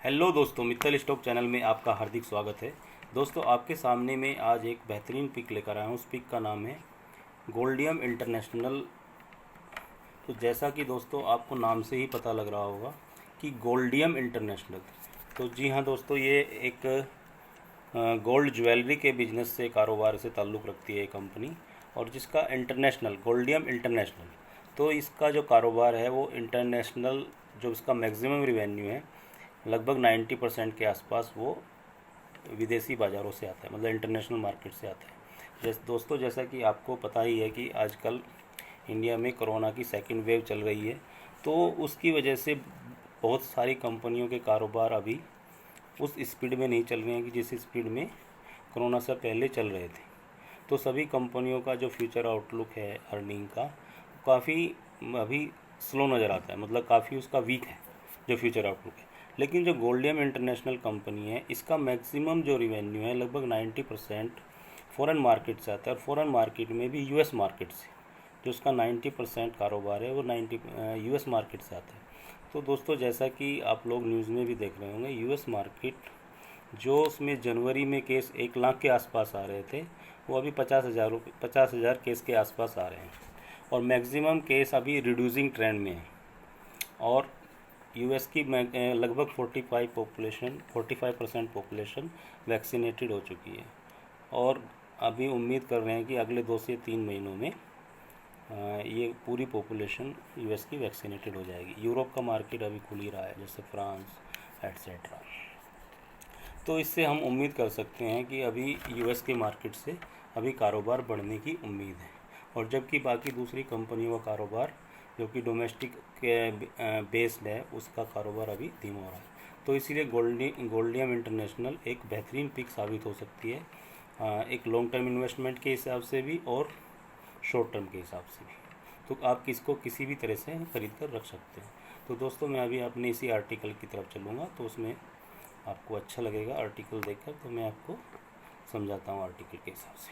Hello दोस्तों, Mittal stock channel में आपका हार्दिक स्वागत है। दोस्तों, आपके सामने में आज एक बेहतरीन पिक लेकर आया हूँ। उस पिक का नाम है गोल्डियम इंटरनेशनल। तो जैसा कि दोस्तों आपको नाम से ही पता लग रहा होगा कि गोल्डियम इंटरनेशनल, तो जी हाँ दोस्तों, ये एक गोल्ड ज्वेलरी के बिजनेस से कारोबार से ताल्लुक़ रखती है ये कंपनी, और जिसका इंटरनेशनल गोल्डियम इंटरनेशनल, तो इसका जो कारोबार है वो इंटरनेशनल, जो इसका मैक्सिमम रिवेन्यू है लगभग 90% के आसपास वो विदेशी बाज़ारों से आता है, मतलब इंटरनेशनल मार्केट से आता है। दोस्तों, जैसा कि आपको पता ही है कि आजकल इंडिया में कोरोना की सेकंड वेव चल रही है, तो उसकी वजह से बहुत सारी कंपनियों के कारोबार अभी उस स्पीड में नहीं चल रहे हैं कि जिस स्पीड में कोरोना से पहले चल रहे थे। तो सभी कंपनियों का जो फ्यूचर आउटलुक है अर्निंग का, काफ़ी अभी स्लो नज़र आता है, मतलब काफ़ी उसका वीक है जो फ्यूचर आउटलुक है। लेकिन जो गोल्डियम इंटरनेशनल कंपनी है, इसका मैक्सिमम जो रिवेन्यू है लगभग 90% फ़ॉरेन मार्केट से आता है, और फ़ॉरेन मार्केट में भी यूएस मार्केट से, जो उसका 90% कारोबार है वो 90 यूएस मार्केट से आता है। तो दोस्तों, जैसा कि आप लोग न्यूज़ में भी देख रहे होंगे, यूएस मार्केट जो उसमें जनवरी में केस 1 लाख के आसपास आ रहे थे, वो अभी 50,000 केस के आसपास आ रहे हैं, और मैक्सिमम केस अभी रिड्यूसिंग ट्रेंड में है। और यूएस की लगभग 45% पॉपुलेशन वैक्सीनेटेड हो चुकी है, और अभी उम्मीद कर रहे हैं कि अगले 2 से 3 महीनों में ये पूरी पॉपुलेशन यूएस की वैक्सीनेटेड हो जाएगी। यूरोप का मार्केट अभी खुल ही रहा है, जैसे फ्रांस एट्सेट्रा। तो इससे हम उम्मीद कर सकते हैं कि अभी यूएस के मार्केट से अभी कारोबार बढ़ने की उम्मीद है, और जबकि बाकी दूसरी कंपनियों का कारोबार जो कि डोमेस्टिक के बेस्ड है, उसका कारोबार अभी धीमा हो रहा है। तो इसीलिए गोल्डियम इंटरनेशनल एक बेहतरीन पिक साबित हो सकती है, एक लॉन्ग टर्म इन्वेस्टमेंट के हिसाब से भी और शॉर्ट टर्म के हिसाब से भी। तो आप किसको किसी भी तरह से खरीद कर रख सकते हैं। तो दोस्तों, मैं अभी अपने इसी आर्टिकल की तरफ चलूँगा, तो उसमें आपको अच्छा लगेगा आर्टिकल देखकर, तो मैं आपको समझाता हूँ आर्टिकल के हिसाब से।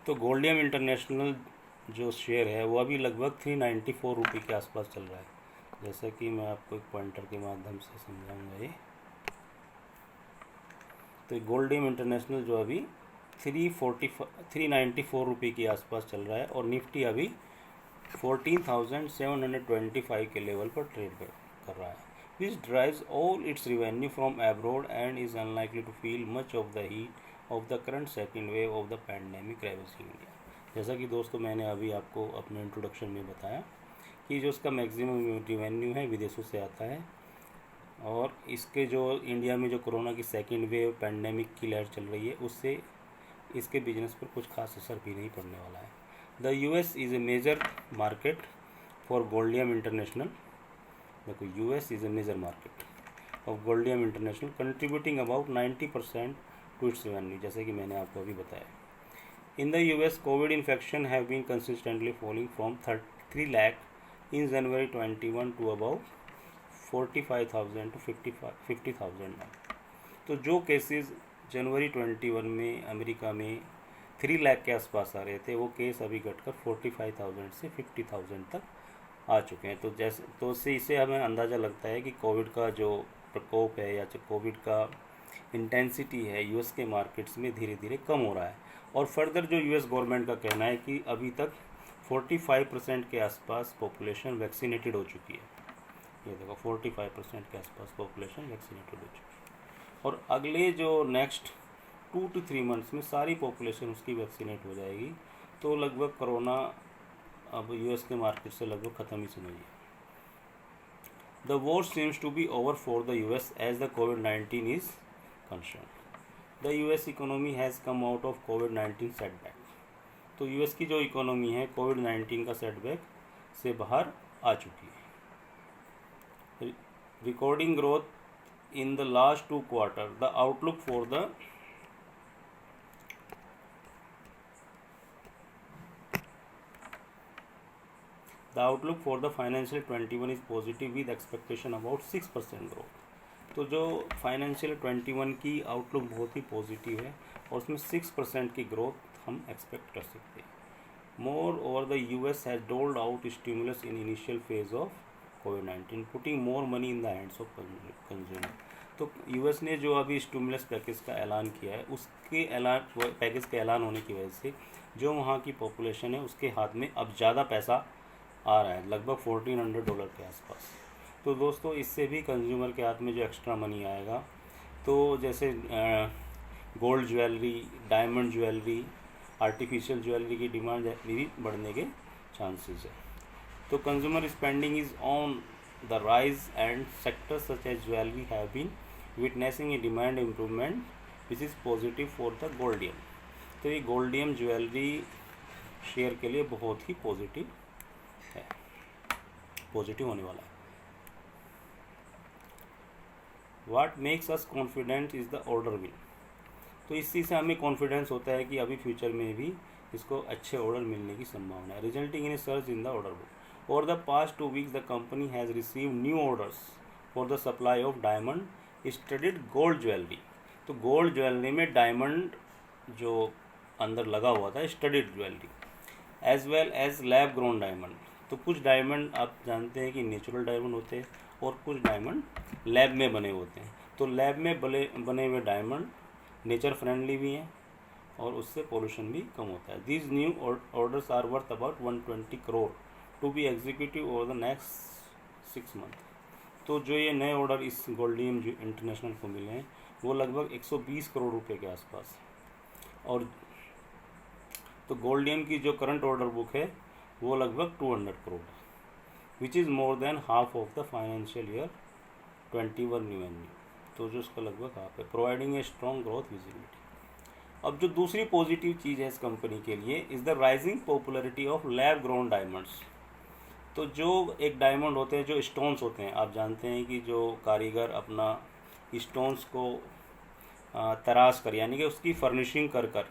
तो गोल्डियम इंटरनेशनल जो शेयर है वो अभी लगभग 394 रुपये के आसपास चल रहा है, जैसा कि मैं आपको एक पॉइंटर के माध्यम से समझाऊंगा ये। तो गोल्डियम इंटरनेशनल जो अभी 394 रुपये के आसपास चल रहा है, और निफ्टी अभी 14,725 के लेवल पर ट्रेड कर रहा है, which drives all its revenue from abroad and is unlikely to feel much of the heat of the current second wave of the pandemic ravaging India. जैसा कि दोस्तों मैंने अभी आपको अपने इंट्रोडक्शन में बताया कि जो उसका मैक्सिमम रिवेन्यू है विदेशों से आता है, और इसके जो इंडिया में जो कोरोना की सेकेंड वेव पैंडेमिक की लहर चल रही है, उससे इसके बिजनेस पर कुछ खास असर भी नहीं पड़ने वाला है। The US is a major market for Goldiam International. देखो, US is a major market of Goldiam International, contributing about 90% to its revenue, जैसे कि मैंने आपको अभी बताया। In the US, COVID infection have been consistently falling from 3 lakh in January 21 to about 45,000 to 50,000 now। तो जो cases जनवरी 21 में अमेरिका में 3 लाख के आसपास आ रहे थे, वो केस अभी घटकर 45,000 से 50,000 तक आ चुके हैं। तो इससे हमें अंदाज़ा लगता है कि कोविड का जो प्रकोप है, या जो कोविड का इंटेंसिटी है यूएस के मार्केट्स में धीरे धीरे कम हो रहा है। और फर्दर जो यूएस गवर्नमेंट का कहना है कि अभी तक 45% के आसपास पॉपुलेशन वैक्सीनेटेड हो चुकी है। ये देखो, 45% के आसपास पॉपुलेशन वैक्सीनेटेड हो चुकी है, और अगले जो नेक्स्ट 2 to 3 मंथ्स में सारी पॉपुलेशन उसकी वैक्सीनेट हो जाएगी। तो लगभग कोरोना अब यूएस के मार्केट से लगभग ख़त्म ही समझिए। The war seems to be over for the US as the COVID-19 is concern. The US economy has come out of COVID-19 setback. तो यूएस की जो इकोनॉमी है COVID-19 का सेटबैक से बाहर आ चुकी है। Recording growth in the last 2 quarter, the outlook for the financial 21 is positive with expectation about 6% growth. तो जो फाइनेंशियल 21 की आउटलुक बहुत ही पॉजिटिव है, और उसमें 6% की ग्रोथ हम एक्सपेक्ट कर सकते हैं। Moreover the US has doled out stimulus in initial phase of COVID-19, putting more money in the hands of consumer. तो यूएस ने जो अभी स्टिमुलस पैकेज का ऐलान किया है, उसके पैकेज के ऐलान होने की वजह से जो वहाँ की पॉपुलेशन है उसके हाथ में अब ज़्यादा पैसा आ रहा है, लगभग $1400 के आसपास। तो दोस्तों इससे भी कंज्यूमर के हाथ में जो एक्स्ट्रा मनी आएगा, तो जैसे gold jewellery, diamond jewellery, artificial jewellery की डिमांड भी बढ़ने के चांसेस है। तो consumer spending is on the rise and sectors such as jewellery have been witnessing a demand improvement which is positive for the Goldiam. तो ये गोल्डियम ज्वेलरी शेयर के लिए बहुत ही पॉजिटिव है, पॉजिटिव होने वाला है। वाट makes us confident is the order win. तो इस चीज़ से हमें कॉन्फिडेंस होता है कि अभी फ्यूचर में भी इसको अच्छे ऑर्डर मिलने की संभावना है। Resulting in a search in the order book. Over the past 2 weeks the company has receive new orders for the supply of diamond studded gold jewellery. तो गोल्ड ज्वेलरी में डायमंड जो अंदर लगा हुआ था, studded jewellery, as well as lab grown diamond. तो कुछ diamond आप जानते हैं कि नेचुरल डायमंड होते हैं और कुछ डायमंड लैब में बने होते हैं। तो लैब में बने हुए डायमंड नेचर फ्रेंडली भी हैं और उससे पोल्यूशन भी कम होता है। These new orders are worth about 120 crore to be executive over the next 6 month। तो जो ये नए ऑर्डर इस गोल्डियम इंटरनेशनल को मिले हैं वो लगभग 120 करोड़ रुपए के आसपास। और तो गोल्डियम की जो करंट ऑर्डर बुक है वो लगभग 200 crore, which is more than half of the financial year 21 revenue. तो जो उसका लगभग हाफ है, providing a strong growth visibility. अब जो दूसरी पॉजिटिव चीज़ है इस कंपनी के लिए is the rising popularity of lab grown diamonds. तो जो एक डायमंड होते हैं, जो स्टोन्स होते हैं, आप जानते हैं कि जो कारीगर अपना स्टोन्स को तराश कर, यानी कि उसकी फर्निशिंग कर कर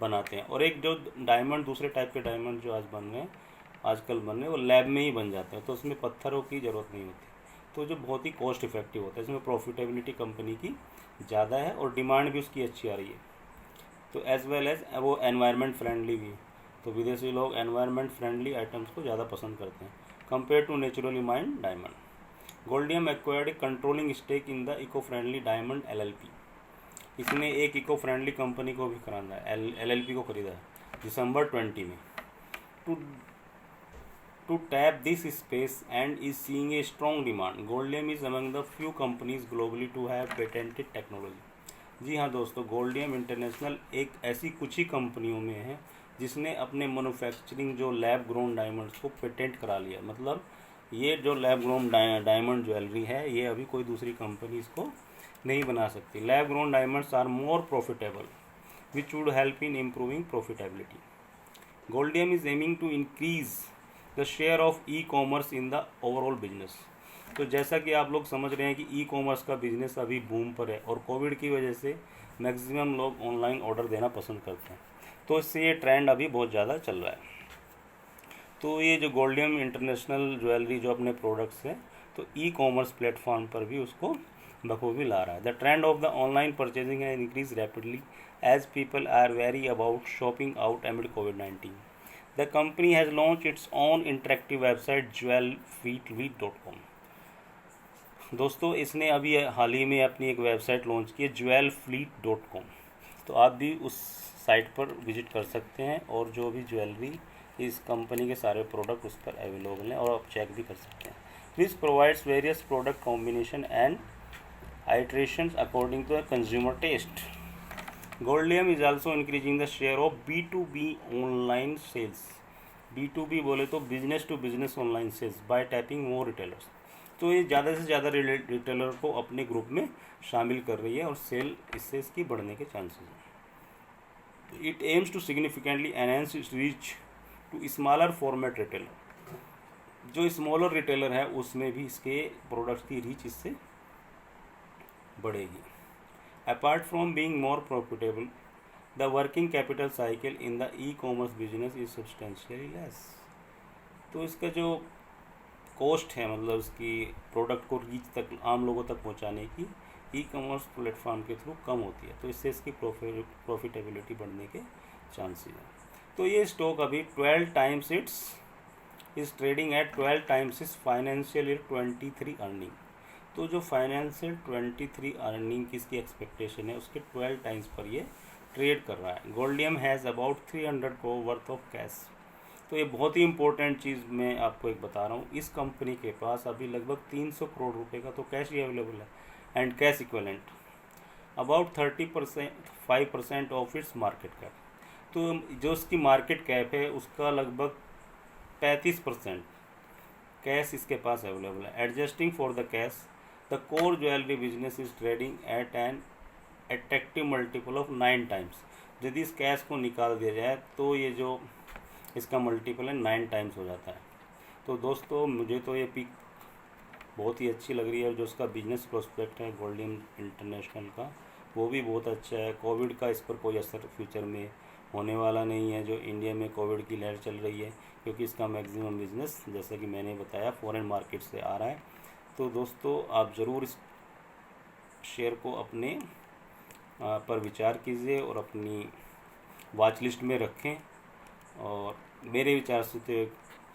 बनाते हैं, और एक जो डायमंड, दूसरे टाइप के डायमंड जो आजकल बन रहे हैं वो लैब में ही बन जाते हैं, तो उसमें पत्थरों की ज़रूरत नहीं होती। तो जो बहुत ही कॉस्ट इफेक्टिव होता है, इसमें प्रॉफिटेबिलिटी कंपनी की ज़्यादा है और डिमांड भी उसकी अच्छी आ रही है। तो एज वेल एज वो एनवायरनमेंट फ्रेंडली भी, तो विदेशी लोग एनवायरनमेंट फ्रेंडली आइटम्स को ज़्यादा पसंद करते हैं compare to naturally mined diamond. Goldiam acquired controlling stake in the eco friendly diamond LLP। इसने एक इको फ्रेंडली कंपनी को भी खरीदा है, LLP को खरीदा है दिसंबर 20 में, to tap this space and is seeing a strong demand. Goldium is among the few companies globally to have patented technology. जी हाँ दोस्तों, गोल्डियम इंटरनेशनल एक ऐसी कुछ ही कंपनियों में है जिसने अपने मैन्युफैक्चरिंग जो लैब ग्रोन डायमंड्स को पेटेंट करा लिया। मतलब ये जो लैब ग्रोन डायमंड ज्वेलरी है ये अभी कोई दूसरी कंपनी इसको नहीं बना सकती। Lab grown diamonds are more profitable which would help in improving profitability. Goldiam is aiming to increase the share of e commerce in the overall business. तो जैसा कि आप लोग समझ रहे हैं कि ई कॉमर्स का बिजनेस अभी बूम पर है और कोविड की वजह से मैक्सिमम लोग ऑनलाइन ऑर्डर देना पसंद करते हैं, तो इससे ये ट्रेंड अभी बहुत ज़्यादा चल रहा है। तो ये जो गोल्डियम इंटरनेशनल ज्वेलरी जो अपने प्रोडक्ट्स हैं तो ई कॉमर्स प्लेटफॉर्म पर भी उसको बखूबी ला रहा है। The trend of the online purchasing है increase rapidly as people are very about shopping out amid COVID-19। The company has launched its own interactive website jewelfleet.com। दोस्तों इसने अभी हाल ही में अपनी एक वेबसाइट लॉन्च की है jewelfleet.com। तो आप भी उस साइट पर विजिट कर सकते हैं और जो भी ज्वेलरी इस कंपनी के सारे प्रोडक्ट उस पर अवेलेबल हैं और आप चेक भी कर सकते हैं। This provides various product combination and iterations according to the consumer taste. Goldiam is also increasing the share of B2B online sales. B2B बोले तो business to business online sales by tapping more retailers. तो ये ज़्यादा से ज़्यादा retailer को अपने group में शामिल कर रही है और सेल इससे इसकी बढ़ने के चांसेस हैं। It aims to significantly enhance its reach to smaller format retailer. जो स्मॉलर रिटेलर है उसमें भी इसके प्रोडक्ट्स की रीच इससे बढ़ेगी। Apart from being more profitable, the working capital cycle in the e-commerce business is substantially less। तो इसका जो कॉस्ट है, मतलब इसकी प्रोडक्ट को रीच तक, आम लोगों तक पहुंचाने की ई कॉमर्स प्लेटफॉर्म के थ्रू कम होती है, तो इससे इसकी प्रॉफिटेबिलिटी बढ़ने के चांसेस हैं। तो ये स्टॉक अभी 12 times it's is trading at 12 times इस फाइनेंशियल ईयर 23 अर्निंग। तो जो फाइनेंशियल 23 अर्निंग की इसकी एक्सपेक्टेशन है उसके 12 टाइम्स पर ये ट्रेड कर रहा है। Goldiam has about 300 crore worth of cash. तो ये बहुत ही इंपॉर्टेंट चीज़ मैं आपको एक बता रहा हूँ, इस कंपनी के पास अभी लगभग 300 करोड़ रुपए का तो कैश ही अवेलेबल है and cash equivalent about 5% of its market cap. तो जो इसकी मार्केट कैप है उसका लगभग 35% कैश इसके पास अवेलेबल है। Adjusting for the cash the core jewellery business is trading at an attractive multiple of 9 times. यदि इस कैश को निकाल दिया जाए तो ये जो इसका मल्टीपल है 9 टाइम्स हो जाता है। तो दोस्तों मुझे तो ये पिक बहुत ही अच्छी लग रही है। जो उसका बिजनेस प्रोस्पेक्ट है गोल्डियम इंटरनेशनल का वो भी बहुत अच्छा है। कोविड का इस पर कोई असर फ्यूचर में होने वाला नहीं है, जो इंडिया में कोविड की लहर चल रही है, क्योंकि इसका मैक्सिमम बिजनेस जैसा कि मैंने बताया फॉरेन मार्केट से आ रहा है। तो दोस्तों आप ज़रूर इस शेयर को अपने पर विचार कीजिए और अपनी वॉच लिस्ट में रखें। और मेरे विचार से तो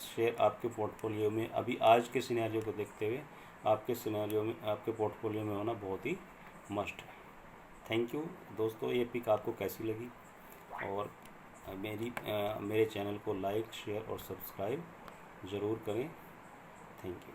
शेयर आपके पोर्टफोलियो में अभी आज के सिनेरियो को देखते हुए आपके सिनेरियो में आपके पोर्टफोलियो में होना बहुत ही मस्ट है। थैंक यू दोस्तों, ये पिक आपको कैसी लगी और मेरे चैनल को लाइक शेयर और सब्सक्राइब ज़रूर करें। Thank you.